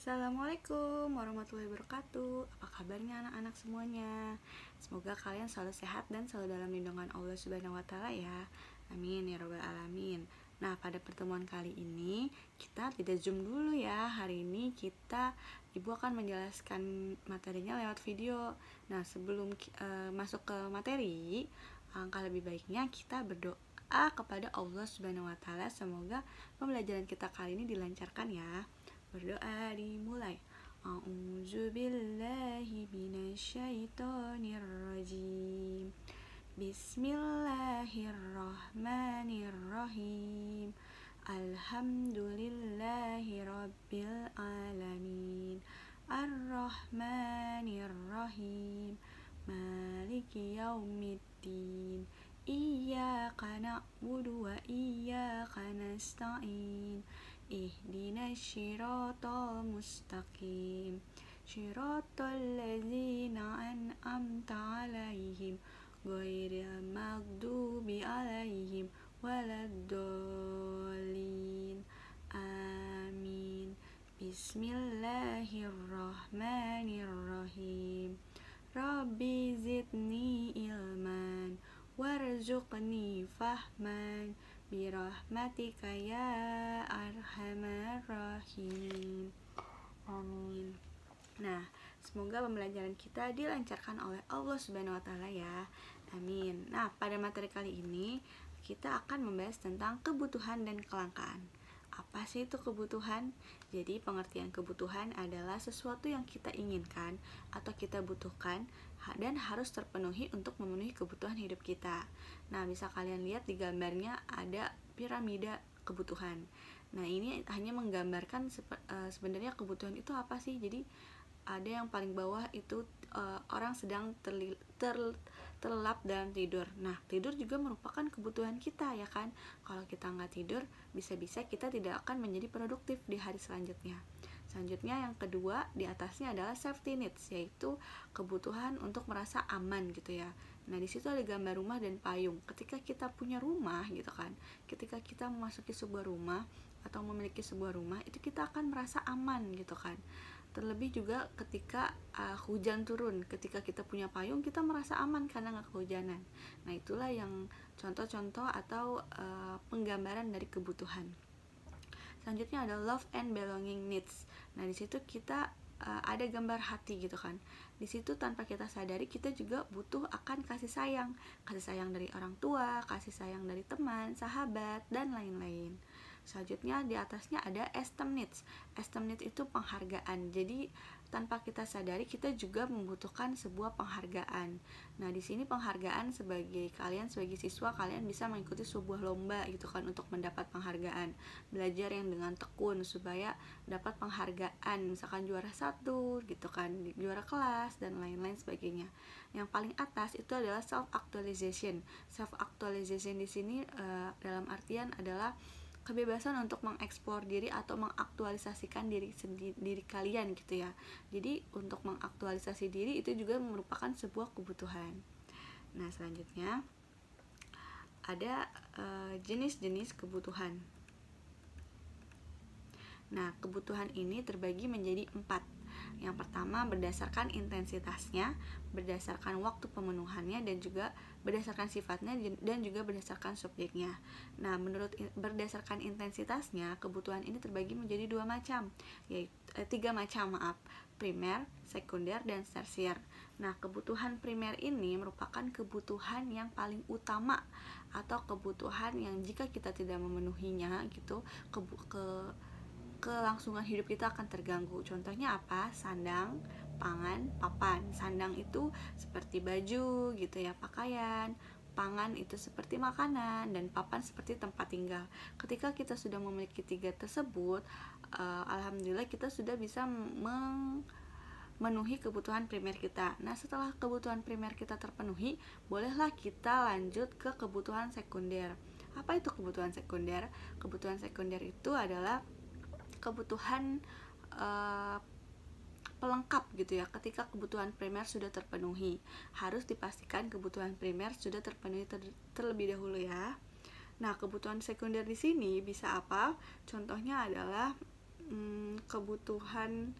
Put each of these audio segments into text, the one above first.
Assalamualaikum warahmatullahi wabarakatuh. Apa kabarnya anak-anak semuanya? Semoga kalian selalu sehat dan selalu dalam lindungan Allah Subhanahu wa taala ya. Amin ya rabbal alamin. Nah, pada pertemuan kali ini kita tidak Zoom dulu ya. Hari ini Ibu akan menjelaskan materinya lewat video. Nah, sebelum masuk ke materi, angka lebih baiknya kita berdoa kepada Allah Subhanahu wa taala semoga pembelajaran kita kali ini dilancarkan ya. Berdoa dimulai. A'udzubillahi minasyaitonirrajim. Bismillahirrahmanirrahim. Alhamdulillahi rabbil alamin. Ar-Rahmanirrahim. Maliki yaumiddin. Iyyaka na'budu wa iyyaka nasta'in. Ihdinas syiratal mustaqim. Syiratal ladzina an'amta 'alaihim ghairil maghdubi 'alaihim waladdallin. Amin. Bismillahirrahmanirrahim. Rabbi zidni ilman warzuqni fahman birahmatika ya arhamar rahimin. Amin. Nah, semoga pembelajaran kita dilancarkan oleh Allah Subhanahu wa taala ya. Amin. Nah, pada materi kali ini kita akan membahas tentang kebutuhan dan kelangkaan. Apa sih itu kebutuhan? Jadi pengertian kebutuhan adalah sesuatu yang kita inginkan atau kita butuhkan dan harus terpenuhi untuk memenuhi kebutuhan hidup kita. Nah, bisa kalian lihat di gambarnya ada piramida kebutuhan. Nah, ini hanya menggambarkan sebenarnya kebutuhan itu apa sih. Jadi ada yang paling bawah itu orang sedang terlelap dalam tidur. Nah, tidur juga merupakan kebutuhan kita ya kan. Kalau kita nggak tidur, bisa-bisa kita tidak akan menjadi produktif di hari selanjutnya. Selanjutnya yang kedua di atasnya adalah safety needs, yaitu kebutuhan untuk merasa aman gitu ya. Nah, di situ ada gambar rumah dan payung. Ketika kita punya rumah gitu kan, ketika kita memasuki sebuah rumah atau memiliki sebuah rumah, itu kita akan merasa aman gitu kan. Terlebih juga ketika hujan turun, ketika kita punya payung kita merasa aman karena nggak kehujanan. Nah, itulah yang contoh-contoh atau penggambaran dari kebutuhan. Selanjutnya ada love and belonging needs. Nah, di situ kita ada gambar hati gitu kan. Di situ tanpa kita sadari kita juga butuh akan kasih sayang dari orang tua, kasih sayang dari teman, sahabat dan lain-lain. Selanjutnya di atasnya ada esteem needs. Esteem needs itu penghargaan. Jadi tanpa kita sadari kita juga membutuhkan sebuah penghargaan. Nah, di sini penghargaan sebagai siswa kalian bisa mengikuti sebuah lomba gitu kan untuk mendapat penghargaan. Belajar yang dengan tekun supaya dapat penghargaan, misalkan juara 1 gitu kan, juara kelas dan lain-lain sebagainya. Yang paling atas itu adalah self actualization. Self actualization di sini dalam artian adalah kebebasan untuk mengeksplor diri atau mengaktualisasikan diri kalian gitu ya. Jadi untuk mengaktualisasi diri itu juga merupakan sebuah kebutuhan. Nah, selanjutnya ada jenis-jenis kebutuhan. Nah, kebutuhan ini terbagi menjadi 4. Yang pertama berdasarkan intensitasnya, berdasarkan waktu pemenuhannya, dan juga berdasarkan sifatnya dan juga berdasarkan subjeknya. Nah, berdasarkan intensitasnya, kebutuhan ini terbagi menjadi 3 macam, primer, sekunder, dan tersier. Nah, kebutuhan primer ini merupakan kebutuhan yang paling utama atau kebutuhan yang jika kita tidak memenuhinya gitu, kelangsungan hidup kita akan terganggu. Contohnya apa? Sandang, pangan, papan. Sandang itu seperti baju gitu ya, pakaian. Pangan itu seperti makanan dan papan seperti tempat tinggal. Ketika kita sudah memiliki 3 tersebut, alhamdulillah kita sudah bisa memenuhi kebutuhan primer kita. Nah, setelah kebutuhan primer kita terpenuhi, bolehlah kita lanjut ke kebutuhan sekunder. Apa itu kebutuhan sekunder? Kebutuhan sekunder itu adalah kebutuhan pelengkap gitu ya. Ketika kebutuhan primer sudah terpenuhi, harus dipastikan kebutuhan primer sudah terpenuhi terlebih dahulu ya. Nah, kebutuhan sekunder di sini bisa apa? Contohnya adalah kebutuhan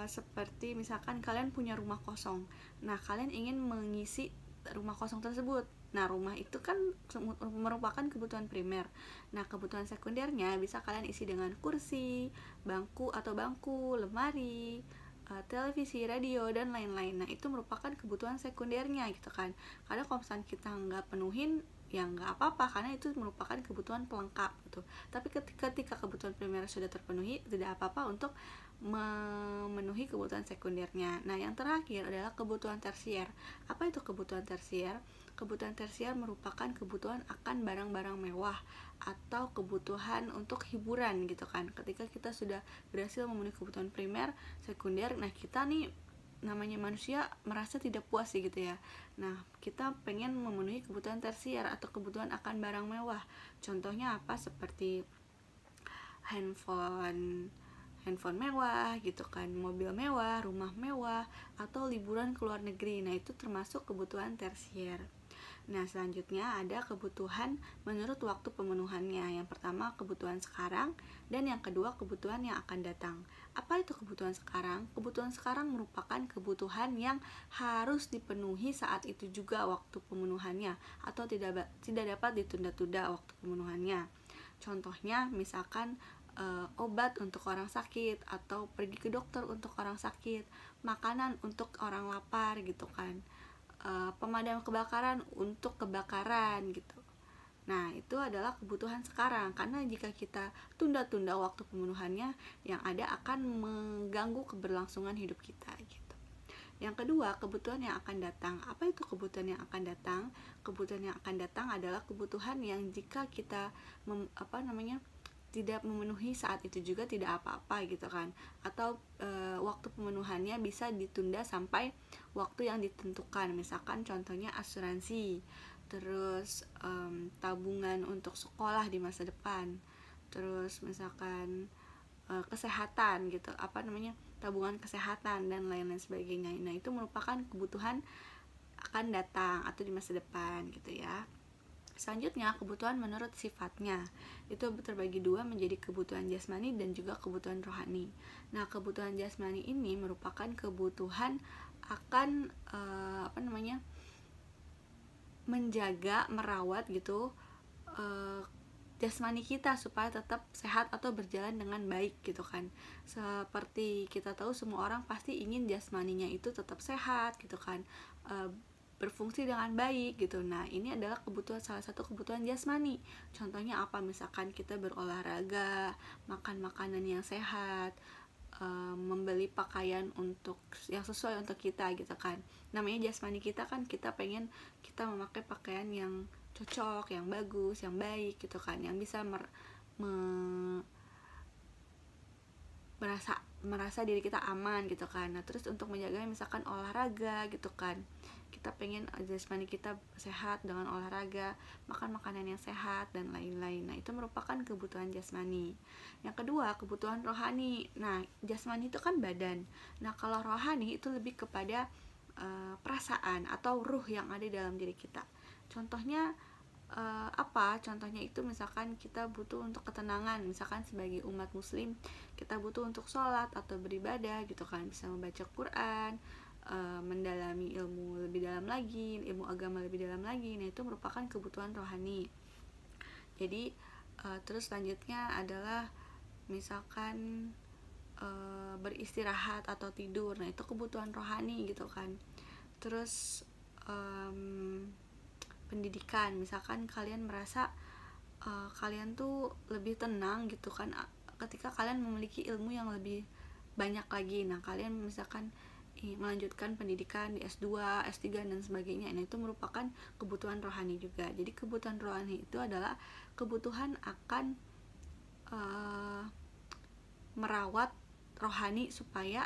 seperti misalkan kalian punya rumah kosong. Nah, kalian ingin mengisi rumah kosong tersebut. Nah, rumah itu kan merupakan kebutuhan primer. Nah, kebutuhan sekundernya bisa kalian isi dengan kursi, bangku, lemari, televisi, radio, dan lain-lain. Nah, itu merupakan kebutuhan sekundernya gitu kan. Karena kalau misalnya kita nggak penuhin, ya nggak apa-apa, karena itu merupakan kebutuhan pelengkap gitu. Tapi ketika kebutuhan primer sudah terpenuhi, tidak apa-apa untuk memenuhi kebutuhan sekundernya. Nah, yang terakhir adalah kebutuhan tersier. Apa itu kebutuhan tersier? Kebutuhan tersier merupakan kebutuhan akan barang-barang mewah atau kebutuhan untuk hiburan gitu kan. Ketika kita sudah berhasil memenuhi kebutuhan primer, sekunder, nah kita nih namanya manusia merasa tidak puas sih gitu ya. Nah, kita pengen memenuhi kebutuhan tersier atau kebutuhan akan barang mewah. Contohnya apa? Seperti handphone mewah gitu kan, mobil mewah, rumah mewah, atau liburan ke luar negeri. Nah, itu termasuk kebutuhan tersier. Nah, selanjutnya ada kebutuhan menurut waktu pemenuhannya. Yang pertama kebutuhan sekarang, dan yang kedua kebutuhan yang akan datang. Apa itu kebutuhan sekarang? Kebutuhan sekarang merupakan kebutuhan yang harus dipenuhi saat itu juga waktu pemenuhannya, atau tidak dapat ditunda-tunda waktu pemenuhannya. Contohnya misalkan obat untuk orang sakit, atau pergi ke dokter untuk orang sakit, makanan untuk orang lapar gitu kan, pemadam kebakaran untuk kebakaran gitu. Nah, itu adalah kebutuhan sekarang, karena jika kita tunda-tunda waktu pemenuhannya, yang ada akan mengganggu keberlangsungan hidup kita gitu. Yang kedua, kebutuhan yang akan datang. Apa itu kebutuhan yang akan datang? Kebutuhan yang akan datang adalah kebutuhan yang jika kita tidak memenuhi saat itu juga tidak apa-apa gitu kan, atau waktu pemenuhannya bisa ditunda sampai waktu yang ditentukan. Misalkan contohnya asuransi, terus tabungan untuk sekolah di masa depan, terus misalkan kesehatan gitu, tabungan kesehatan dan lain-lain sebagainya. Nah, itu merupakan kebutuhan akan datang atau di masa depan gitu ya. Selanjutnya, kebutuhan menurut sifatnya. Itu terbagi dua menjadi kebutuhan jasmani dan juga kebutuhan rohani. Nah, kebutuhan jasmani ini merupakan kebutuhan akan menjaga, merawat gitu jasmani kita supaya tetap sehat atau berjalan dengan baik gitu kan. Seperti kita tahu, semua orang pasti ingin jasmaninya itu tetap sehat gitu kan, berfungsi dengan baik gitu. Nah, ini adalah salah satu kebutuhan jasmani. Contohnya apa? Misalkan kita berolahraga, makan makanan yang sehat, membeli pakaian yang sesuai untuk kita gitu kan. Namanya jasmani kita kan, kita pengen kita memakai pakaian yang cocok, yang bagus, yang baik gitu kan, yang bisa merasa diri kita aman gitu kan. Nah, terus untuk menjaga misalkan olahraga gitu kan, kita pengen jasmani kita sehat dengan olahraga, makan makanan yang sehat dan lain-lain. Nah, itu merupakan kebutuhan jasmani. Yang kedua, kebutuhan rohani. Nah, jasmani itu kan badan. Nah, kalau rohani itu lebih kepada perasaan atau ruh yang ada dalam diri kita. Contohnya apa? Contohnya itu misalkan kita butuh untuk ketenangan, misalkan sebagai umat muslim kita butuh untuk sholat atau beribadah gitu kan, bisa membaca Quran, mendalami ilmu lebih dalam lagi, ilmu agama lebih dalam lagi. Nah, itu merupakan kebutuhan rohani. Jadi terus selanjutnya adalah misalkan beristirahat atau tidur. Nah, itu kebutuhan rohani gitu kan. Terus pendidikan, misalkan kalian merasa kalian tuh lebih tenang gitu kan ketika kalian memiliki ilmu yang lebih banyak lagi. Nah, kalian misalkan melanjutkan pendidikan di S2, S3 dan sebagainya. Nah, itu merupakan kebutuhan rohani juga. Jadi kebutuhan rohani itu adalah kebutuhan akan merawat rohani supaya,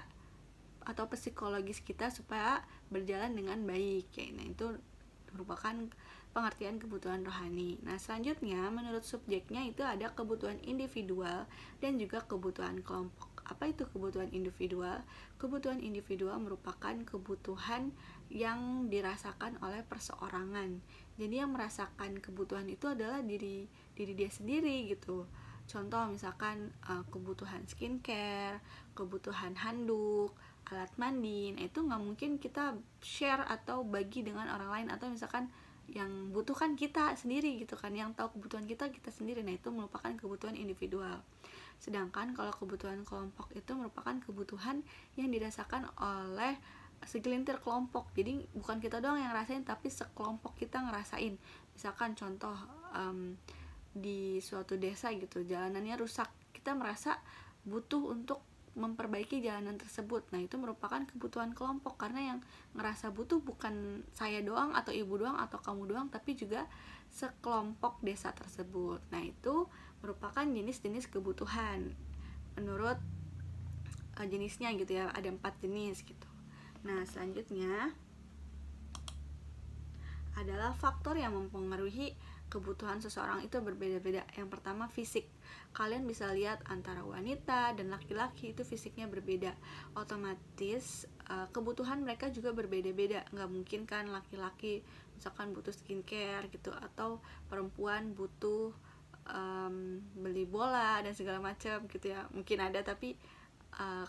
atau psikologis kita supaya berjalan dengan baik ya. Nah, itu merupakan pengertian kebutuhan rohani. Nah, selanjutnya menurut subjeknya itu ada kebutuhan individual dan juga kebutuhan kelompok. Apa itu kebutuhan individual? Kebutuhan individual merupakan kebutuhan yang dirasakan oleh perseorangan. Jadi yang merasakan kebutuhan itu adalah diri dia sendiri gitu. Contoh misalkan kebutuhan skincare, kebutuhan handuk, alat mandi. Nah itu nggak mungkin kita share atau bagi dengan orang lain, atau misalkan yang butuhkan kita sendiri gitu kan, yang tahu kebutuhan kita sendiri. Nah itu merupakan kebutuhan individual. Sedangkan kalau kebutuhan kelompok itu merupakan kebutuhan yang dirasakan oleh segelintir kelompok. Jadi bukan kita doang yang ngerasain, tapi sekelompok kita ngerasain. Misalkan contoh di suatu desa gitu, jalanannya rusak, kita merasa butuh untuk memperbaiki jalanan tersebut. Nah itu merupakan kebutuhan kelompok, karena yang ngerasa butuh bukan saya doang atau ibu doang atau kamu doang, tapi juga sekelompok desa tersebut. Nah itu merupakan jenis-jenis kebutuhan menurut jenisnya gitu ya, ada 4 jenis gitu. Nah selanjutnya adalah faktor yang mempengaruhi kebutuhan seseorang itu berbeda-beda. Yang pertama fisik. Kalian bisa lihat antara wanita dan laki-laki itu fisiknya berbeda. Otomatis kebutuhan mereka juga berbeda-beda. Nggak mungkin kan laki-laki misalkan butuh skincare gitu, atau perempuan butuh beli bola dan segala macam gitu ya. Mungkin ada, tapi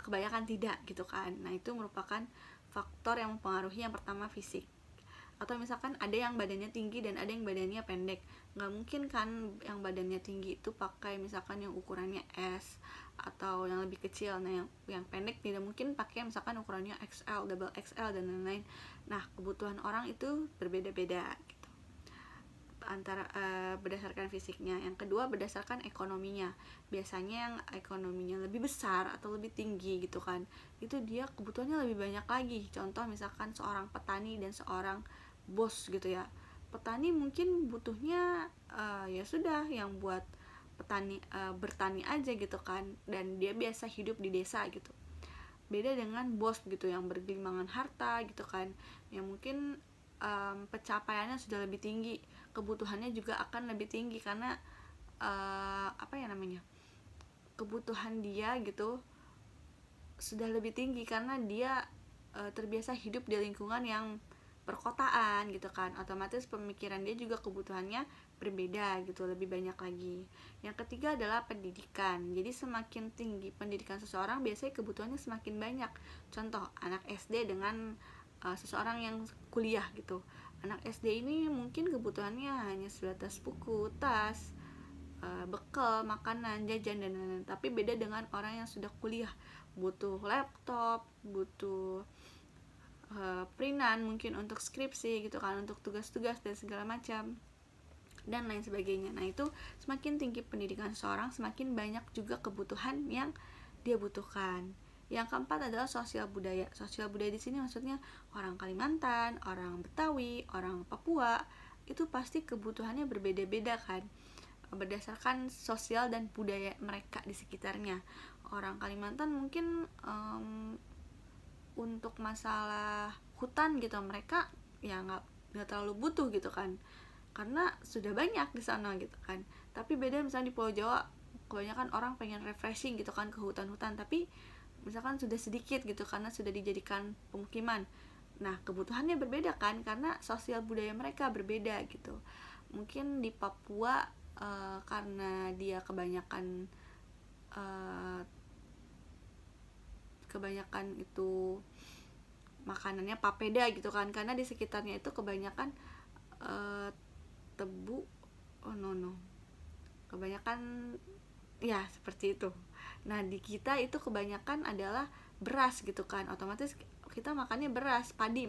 kebanyakan tidak gitu kan. Nah itu merupakan faktor yang mempengaruhi. Yang pertama fisik. Atau misalkan ada yang badannya tinggi dan ada yang badannya pendek, nggak mungkin kan yang badannya tinggi itu pakai misalkan yang ukurannya S atau yang lebih kecil. Nah yang pendek tidak mungkin pakai misalkan ukurannya XL, double XL dan lain-lain. Nah kebutuhan orang itu berbeda-beda gitu, antara berdasarkan fisiknya. Yang kedua berdasarkan ekonominya. Biasanya yang ekonominya lebih besar atau lebih tinggi gitu kan, itu dia kebutuhannya lebih banyak lagi. Contoh misalkan seorang petani dan seorang bos gitu ya. Petani mungkin butuhnya ya sudah yang buat petani bertani aja gitu kan, dan dia biasa hidup di desa gitu. Beda dengan bos gitu yang bergelimangan harta gitu kan, yang mungkin pencapaiannya sudah lebih tinggi, kebutuhannya juga akan lebih tinggi, karena kebutuhan dia gitu sudah lebih tinggi karena dia terbiasa hidup di lingkungan yang perkotaan gitu kan. Otomatis pemikiran dia juga kebutuhannya berbeda gitu, lebih banyak lagi. Yang ketiga adalah pendidikan. Jadi semakin tinggi pendidikan seseorang, biasanya kebutuhannya semakin banyak. Contoh anak SD dengan seseorang yang kuliah gitu. Anak SD ini mungkin kebutuhannya hanya sebatas buku, tas, bekal, makanan, jajan dan lain-lain. Tapi beda dengan orang yang sudah kuliah, butuh laptop, butuh printan mungkin untuk skripsi gitu kan, untuk tugas-tugas dan segala macam dan lain sebagainya. Nah itu semakin tinggi pendidikan seseorang, semakin banyak juga kebutuhan yang dia butuhkan. Yang keempat adalah sosial budaya. Sosial budaya di sini maksudnya orang Kalimantan, orang Betawi, orang Papua, itu pasti kebutuhannya berbeda-beda kan, berdasarkan sosial dan budaya mereka di sekitarnya. Orang Kalimantan mungkin untuk masalah hutan gitu mereka ya nggak terlalu butuh gitu kan, karena sudah banyak di sana gitu kan. Tapi beda misalnya di Pulau Jawa, kebanyakan orang pengen refreshing gitu kan ke hutan-hutan, tapi misalkan sudah sedikit gitu karena sudah dijadikan pemukiman. Nah kebutuhannya berbeda kan, karena sosial budaya mereka berbeda gitu. Mungkin di Papua karena dia kebanyakan itu makanannya papeda gitu kan, karena di sekitarnya itu kebanyakan tebu, kebanyakan ya seperti itu. Nah di kita itu kebanyakan adalah beras gitu kan, otomatis kita makannya beras, padi,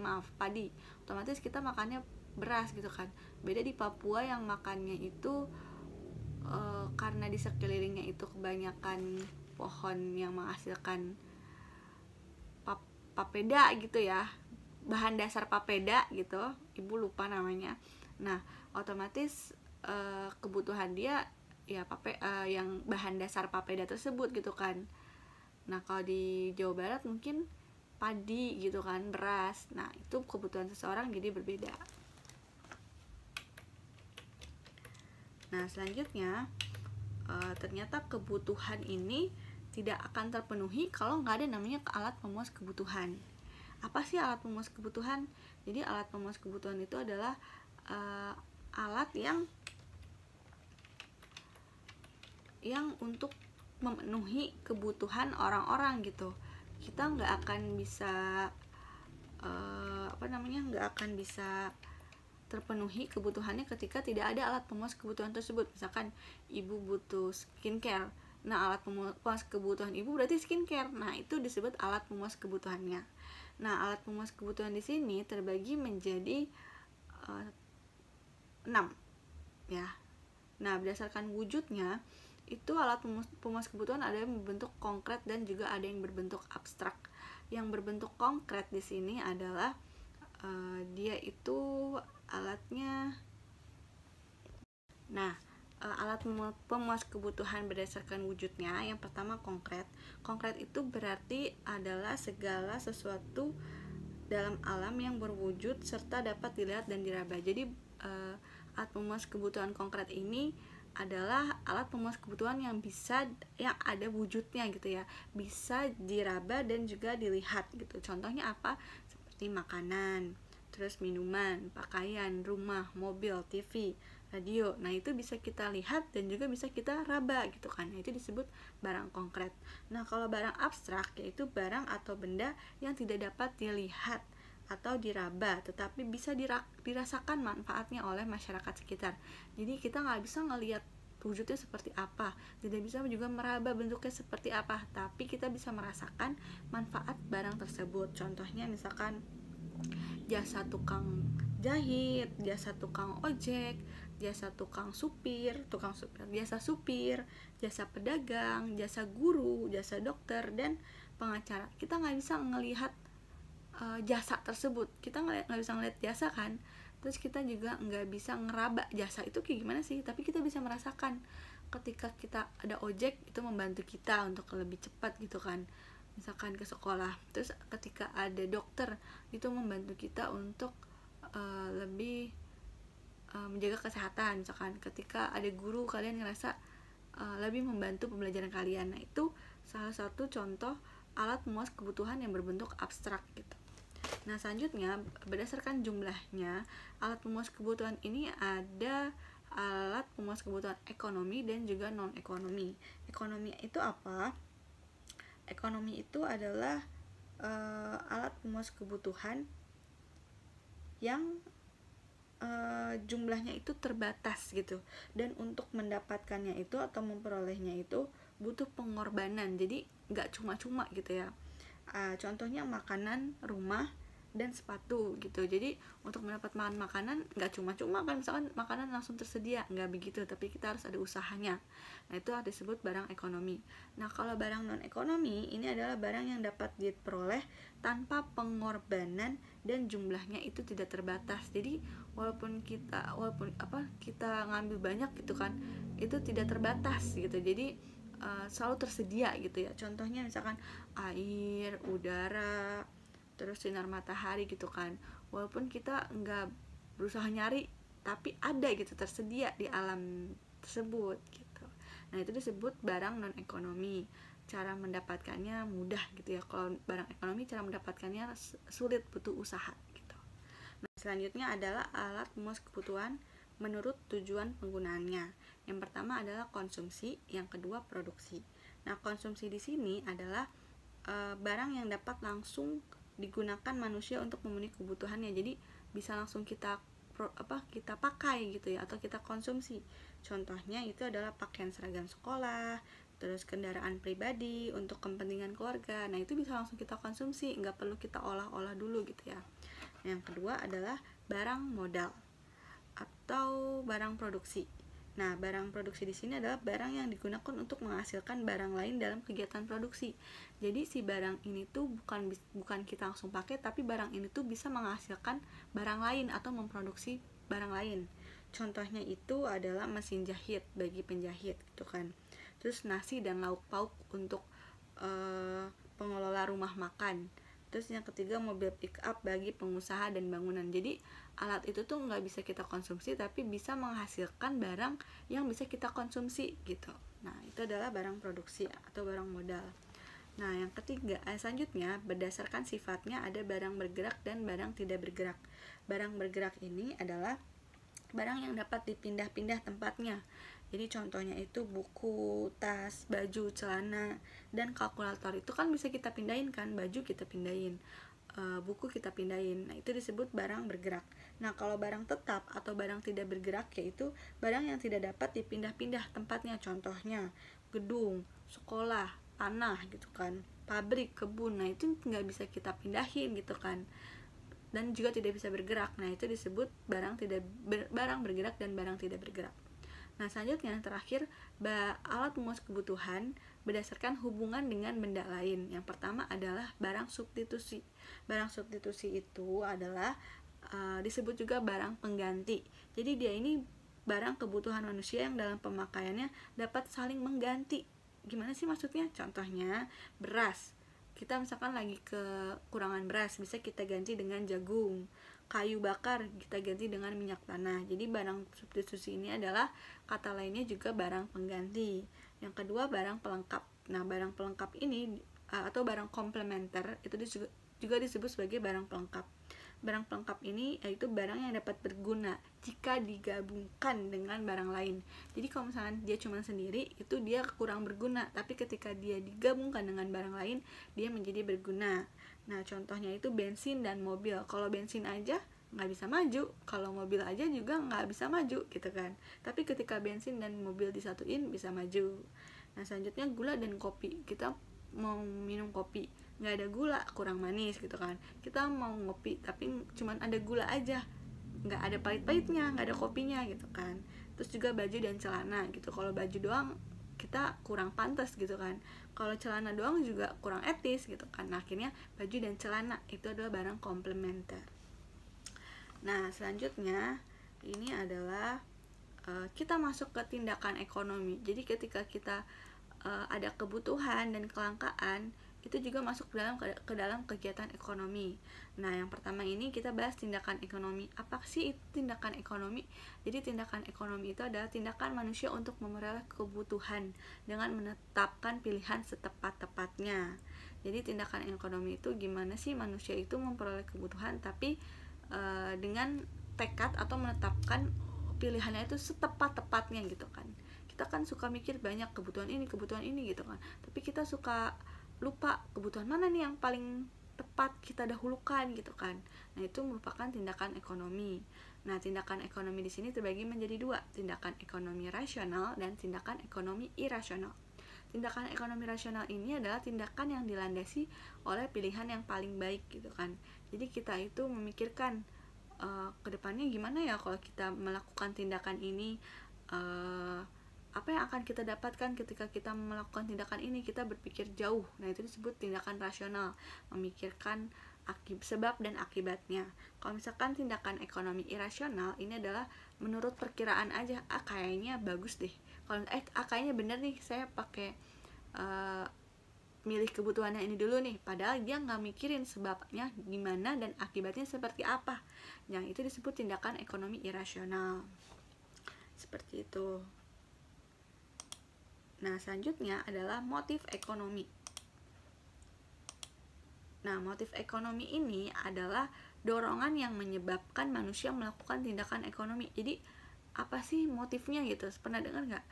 otomatis kita makannya beras gitu kan. Beda di Papua yang makannya itu karena di sekelilingnya itu kebanyakan pohon yang menghasilkan papeda gitu ya, bahan dasar papeda gitu, ibu lupa namanya. Nah otomatis kebutuhan dia ya yang bahan dasar papeda tersebut gitu kan. Nah kalau di Jawa Barat mungkin padi gitu kan, beras. Nah itu kebutuhan seseorang jadi berbeda. Nah selanjutnya ternyata kebutuhan ini tidak akan terpenuhi kalau nggak ada namanya alat pemuas kebutuhan. Apa sih alat pemuas kebutuhan? Jadi alat pemuas kebutuhan itu adalah alat yang untuk memenuhi kebutuhan orang-orang gitu. Kita nggak akan bisa nggak akan bisa terpenuhi kebutuhannya ketika tidak ada alat pemuas kebutuhan tersebut. Misalkan ibu butuh skincare, nah alat pemuas kebutuhan ibu berarti skincare. Nah itu disebut alat pemuas kebutuhannya. Nah alat pemuas kebutuhan di sini terbagi menjadi 6 ya. Nah berdasarkan wujudnya itu alat pemuas kebutuhan ada yang berbentuk konkret dan juga ada yang berbentuk abstrak. Yang berbentuk konkret di sini adalah dia itu alatnya. Nah, alat pemuas kebutuhan berdasarkan wujudnya yang pertama konkret. Konkret itu berarti adalah segala sesuatu dalam alam yang berwujud serta dapat dilihat dan diraba. Jadi alat pemuas kebutuhan konkret ini adalah alat pemuas kebutuhan yang ada wujudnya gitu ya, bisa diraba dan juga dilihat gitu. Contohnya apa? Seperti makanan, terus minuman, pakaian, rumah, mobil, TV, radio. Nah itu bisa kita lihat dan juga bisa kita raba gitu kan. Nah, itu disebut barang konkret. Nah kalau barang abstrak yaitu barang atau benda yang tidak dapat dilihat atau diraba, tetapi bisa dirasakan manfaatnya oleh masyarakat sekitar. Jadi kita nggak bisa ngelihat wujudnya seperti apa, tidak bisa juga meraba bentuknya seperti apa, tapi kita bisa merasakan manfaat barang tersebut. Contohnya misalkan jasa tukang jahit, jasa tukang ojek, jasa tukang supir, jasa supir, jasa pedagang, jasa guru, jasa dokter, dan pengacara. Kita nggak bisa ngelihat jasa tersebut, kita nggak bisa ngelihat jasa kan, terus kita juga nggak bisa ngeraba jasa itu kayak gimana sih, tapi kita bisa merasakan ketika kita ada ojek itu membantu kita untuk lebih cepat gitu kan, misalkan ke sekolah. Terus ketika ada dokter itu membantu kita untuk lebih menjaga kesehatan. Misalkan ketika ada guru, kalian ngerasa lebih membantu pembelajaran kalian. Nah itu salah satu contoh alat pemuas kebutuhan yang berbentuk abstrak gitu. Nah selanjutnya berdasarkan jumlahnya alat pemuas kebutuhan ini ada alat pemuas kebutuhan ekonomi dan juga non ekonomi. Ekonomi itu apa? Ekonomi itu adalah alat pemuas kebutuhan yang jumlahnya itu terbatas gitu, dan untuk mendapatkannya itu atau memperolehnya itu butuh pengorbanan, jadi nggak cuma-cuma gitu ya. Contohnya makanan, rumah, dan sepatu gitu. Jadi untuk mendapat makanan nggak cuma-cuma kan, misalkan makanan langsung tersedia, nggak begitu, tapi kita harus ada usahanya. Nah itu disebut barang ekonomi. Nah kalau barang non ekonomi ini adalah barang yang dapat diperoleh tanpa pengorbanan dan jumlahnya itu tidak terbatas. Jadi walaupun kita ngambil banyak gitu kan, itu tidak terbatas gitu. Jadi selalu tersedia gitu ya. Contohnya misalkan air, udara, terus sinar matahari gitu kan. Walaupun kita nggak berusaha nyari, tapi ada gitu, tersedia di alam tersebut gitu. Nah itu disebut barang non ekonomi. Cara mendapatkannya mudah gitu ya. Kalau barang ekonomi cara mendapatkannya sulit, butuh usaha gitu. Nah selanjutnya adalah alat pemuas kebutuhan menurut tujuan penggunaannya. Yang pertama adalah konsumsi, yang kedua produksi. Nah konsumsi di sini adalah barang yang dapat langsung digunakan manusia untuk memenuhi kebutuhannya, jadi bisa langsung kita pakai gitu ya, atau kita konsumsi. Contohnya itu adalah pakaian seragam sekolah, terus kendaraan pribadi untuk kepentingan keluarga. Nah itu bisa langsung kita konsumsi, nggak perlu kita olah-olah dulu gitu ya. Yang kedua adalah barang modal atau barang produksi. Nah, barang produksi di sini adalah barang yang digunakan untuk menghasilkan barang lain dalam kegiatan produksi. Jadi si barang ini tuh bukan kita langsung pakai, tapi barang ini tuh bisa menghasilkan barang lain atau memproduksi barang lain. Contohnya itu adalah mesin jahit bagi penjahit gitu kan. Terus nasi dan lauk pauk untuk pengelola rumah makan. Terus yang ketiga mobil pick up bagi pengusaha dan bangunan. Jadi alat itu tuh nggak bisa kita konsumsi, tapi bisa menghasilkan barang yang bisa kita konsumsi gitu. Nah itu adalah barang produksi atau barang modal. Nah yang ketiga, selanjutnya berdasarkan sifatnya ada barang bergerak dan barang tidak bergerak. Barang bergerak ini adalah barang yang dapat dipindah-pindah tempatnya. Jadi contohnya itu buku, tas, baju, celana, dan kalkulator itu kan bisa kita pindahin kan, baju kita pindahin, buku kita pindahin. Nah, itu disebut barang bergerak. Nah, kalau barang tetap atau barang tidak bergerak yaitu barang yang tidak dapat dipindah-pindah tempatnya. Contohnya gedung, sekolah, tanah gitu kan, pabrik, kebun. Nah, itu nggak bisa kita pindahin gitu kan, dan juga tidak bisa bergerak. Nah, itu disebut barang bergerak dan barang tidak bergerak. Nah, selanjutnya yang terakhir, alat memuas kebutuhan berdasarkan hubungan dengan benda lain. Yang pertama adalah barang substitusi. Barang substitusi itu adalah disebut juga barang pengganti. Jadi dia ini barang kebutuhan manusia yang dalam pemakaiannya dapat saling mengganti. Gimana sih maksudnya? Contohnya beras. Kita misalkan lagi kekurangan beras, bisa kita ganti dengan jagung. Kayu bakar kita ganti dengan minyak tanah. Jadi barang substitusi ini adalah kata lainnya juga barang pengganti. Yang kedua, barang pelengkap. Nah, barang pelengkap ini atau barang komplementer itu juga disebut sebagai barang pelengkap. Barang pelengkap ini yaitu barang yang dapat berguna jika digabungkan dengan barang lain. Jadi kalau misalnya dia cuma sendiri, itu dia kurang berguna, tapi ketika dia digabungkan dengan barang lain, dia menjadi berguna. Nah, contohnya itu bensin dan mobil. Kalau bensin aja nggak bisa maju, kalau mobil aja juga nggak bisa maju gitu kan. Tapi ketika bensin dan mobil disatuin bisa maju. Nah, selanjutnya gula dan kopi. Kita mau minum kopi, nggak ada gula, kurang manis gitu kan. Kita mau ngopi tapi cuman ada gula aja, nggak ada pahit-pahitnya, nggak ada kopinya gitu kan. Terus juga baju dan celana gitu. Kalau baju doang kita kurang pantas gitu kan, kalau celana doang juga kurang etis gitu kan. Nah, akhirnya baju dan celana itu adalah barang komplementer. Nah, selanjutnya ini adalah kita masuk ke tindakan ekonomi. Jadi ketika kita ada kebutuhan dan kelangkaan, itu juga masuk ke dalam kegiatan ekonomi. Nah, yang pertama ini kita bahas tindakan ekonomi. Apa sih itu tindakan ekonomi? Jadi tindakan ekonomi itu adalah tindakan manusia untuk memperoleh kebutuhan dengan menetapkan pilihan setepat-tepatnya. Jadi tindakan ekonomi itu gimana sih manusia itu memperoleh kebutuhan tapi dengan tekad atau menetapkan pilihannya itu setepat-tepatnya gitu kan. Kita kan suka mikir banyak kebutuhan ini gitu kan, tapi kita suka lupa kebutuhan mana nih yang paling tepat kita dahulukan gitu kan. Nah, itu merupakan tindakan ekonomi. Nah, tindakan ekonomi di sini terbagi menjadi dua, tindakan ekonomi rasional dan tindakan ekonomi irasional. Tindakan ekonomi rasional ini adalah tindakan yang dilandasi oleh pilihan yang paling baik gitu kan. Jadi kita itu memikirkan kedepannya gimana ya kalau kita melakukan tindakan ini, apa yang akan kita dapatkan ketika kita melakukan tindakan ini. Kita berpikir jauh. Nah, itu disebut tindakan rasional, memikirkan sebab dan akibatnya. Kalau misalkan tindakan ekonomi irasional ini adalah menurut perkiraan aja, kayaknya bagus deh, kalau kayaknya bener nih saya pakai milih kebutuhannya ini dulu nih, padahal dia nggak mikirin sebabnya gimana dan akibatnya seperti apa. Yang itu disebut tindakan ekonomi irasional. Seperti itu. Nah, selanjutnya adalah motif ekonomi. Nah, motif ekonomi ini adalah dorongan yang menyebabkan manusia melakukan tindakan ekonomi. Jadi, apa sih motifnya gitu? Pernah dengar nggak?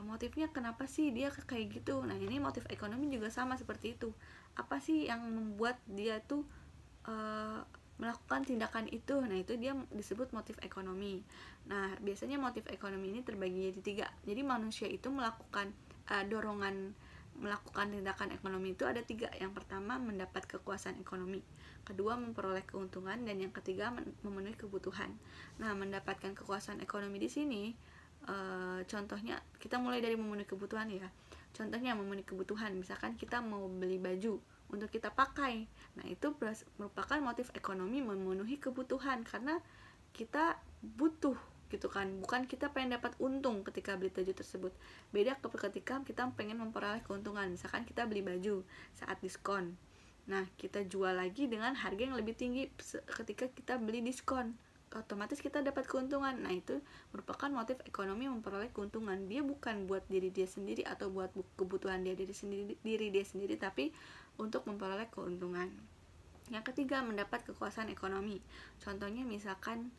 Motifnya kenapa sih dia kayak gitu? Nah, ini motif ekonomi juga sama seperti itu. Apa sih yang membuat dia tuh melakukan tindakan itu? Nah, itu dia disebut motif ekonomi. Nah, biasanya motif ekonomi ini terbagi jadi 3. Jadi manusia itu melakukan dorongan melakukan tindakan ekonomi itu ada 3. Yang pertama, mendapat kekuasaan ekonomi. Kedua, memperoleh keuntungan, dan yang ketiga, memenuhi kebutuhan. Nah, mendapatkan kekuasaan ekonomi di sini contohnya kita mulai dari memenuhi kebutuhan ya. Contohnya memenuhi kebutuhan, misalkan kita mau beli baju untuk kita pakai. Nah, itu merupakan motif ekonomi, memenuhi kebutuhan karena kita butuh gitu kan, bukan kita pengen dapat untung ketika beli baju tersebut. Beda ketika kita pengen memperoleh keuntungan, misalkan kita beli baju saat diskon, nah kita jual lagi dengan harga yang lebih tinggi ketika kita beli diskon, otomatis kita dapat keuntungan. Nah, itu merupakan motif ekonomi, memperoleh keuntungan. Dia bukan buat diri dia sendiri atau buat kebutuhan diri dia sendiri, tapi untuk memperoleh keuntungan. Yang ketiga, mendapat kekuasaan ekonomi. Contohnya misalkan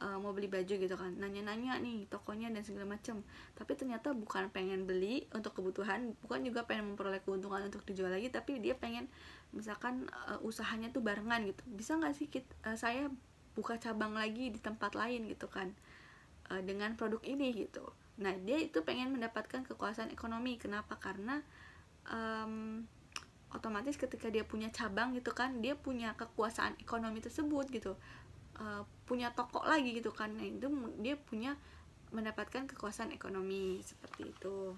mau beli baju gitu kan, nanya-nanya nih tokonya dan segala macam, tapi ternyata bukan pengen beli untuk kebutuhan, bukan juga pengen memperoleh keuntungan untuk dijual lagi, tapi dia pengen misalkan usahanya tuh barengan gitu, bisa nggak sih saya buka cabang lagi di tempat lain gitu kan, dengan produk ini gitu. Nah dia itu pengen mendapatkan kekuasaan ekonomi. Kenapa? Karena otomatis ketika dia punya cabang gitu kan, dia punya kekuasaan ekonomi tersebut gitu, punya toko lagi gitu kan. Nah itu dia punya mendapatkan kekuasaan ekonomi seperti itu.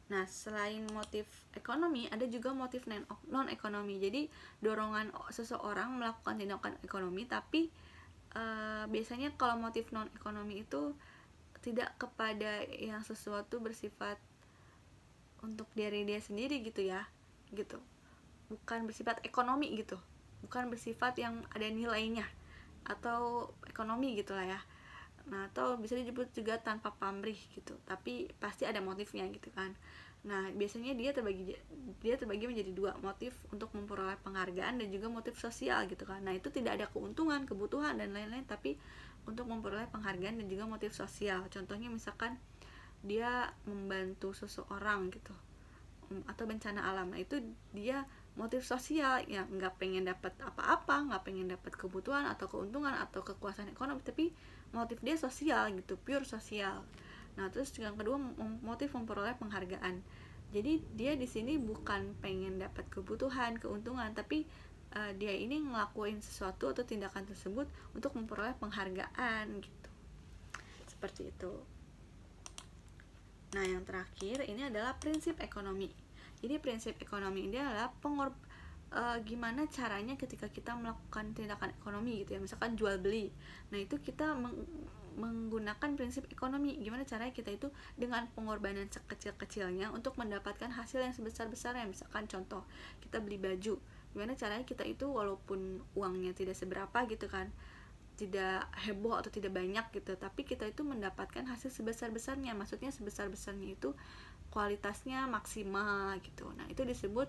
Nah selain motif ekonomi, ada juga motif non ekonomi. Jadi dorongan seseorang melakukan tindakan ekonomi, tapi biasanya kalau motif non ekonomi itu tidak kepada yang sesuatu bersifat untuk diri dia sendiri gitu ya, gitu, bukan bersifat ekonomi gitu, bukan bersifat yang ada nilainya atau ekonomi gitulah ya. Nah atau bisa disebut juga tanpa pamrih gitu, tapi pasti ada motifnya gitu kan. Nah biasanya dia terbagi menjadi dua, motif untuk memperoleh penghargaan dan juga motif sosial gitu kan. Nah itu tidak ada keuntungan, kebutuhan dan lain-lain, tapi untuk memperoleh penghargaan dan juga motif sosial. Contohnya misalkan dia membantu seseorang gitu, atau bencana alam. Nah itu dia motif sosial, yang nggak pengen dapat apa-apa, nggak pengen dapat kebutuhan atau keuntungan atau kekuasaan ekonomi, tapi motif dia sosial gitu, pure sosial. Nah terus yang kedua, motif memperoleh penghargaan. Jadi dia di sini bukan pengen dapat kebutuhan, keuntungan, tapi dia ini ngelakuin sesuatu atau tindakan tersebut untuk memperoleh penghargaan gitu, seperti itu. Nah yang terakhir ini adalah prinsip ekonomi. Jadi prinsip ekonomi ini adalah gimana caranya ketika kita melakukan tindakan ekonomi gitu ya, misalkan jual beli. Nah itu kita menggunakan prinsip ekonomi, gimana caranya kita itu dengan pengorbanan sekecil-kecilnya untuk mendapatkan hasil yang sebesar-besarnya. Misalkan contoh, kita beli baju, gimana caranya kita itu walaupun uangnya tidak seberapa gitu kan, tidak heboh atau tidak banyak gitu, tapi kita itu mendapatkan hasil sebesar-besarnya. Maksudnya sebesar-besarnya itu kualitasnya maksimal gitu. Nah itu disebut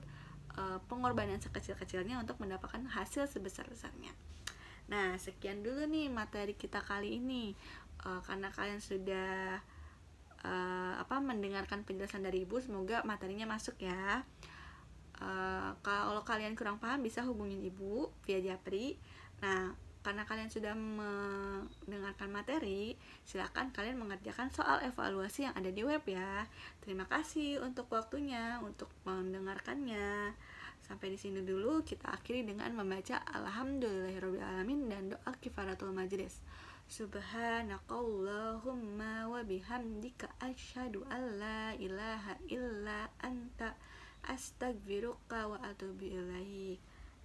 pengorbanan sekecil-kecilnya untuk mendapatkan hasil sebesar-besarnya. Nah sekian dulu nih materi kita kali ini. Karena kalian sudah mendengarkan penjelasan dari Ibu, semoga materinya masuk ya. Kalau kalian kurang paham bisa hubungin Ibu via Japri. Nah karena kalian sudah mendengarkan materi, silakan kalian mengerjakan soal evaluasi yang ada di web ya. Terima kasih untuk waktunya, untuk mendengarkannya. Sampai di sini dulu, kita akhiri dengan membaca Alhamdulillahirobbilalamin dan doa kifaratul majlis. Subhanakallahumma wa bihamdika asyhadu an la ilaha illa anta astaghfiruka wa atubu ilaik.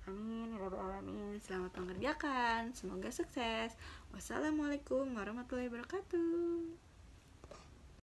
Amin ya rabbal alamin. Selamat mengerjakan, semoga sukses. Wassalamualaikum warahmatullahi wabarakatuh.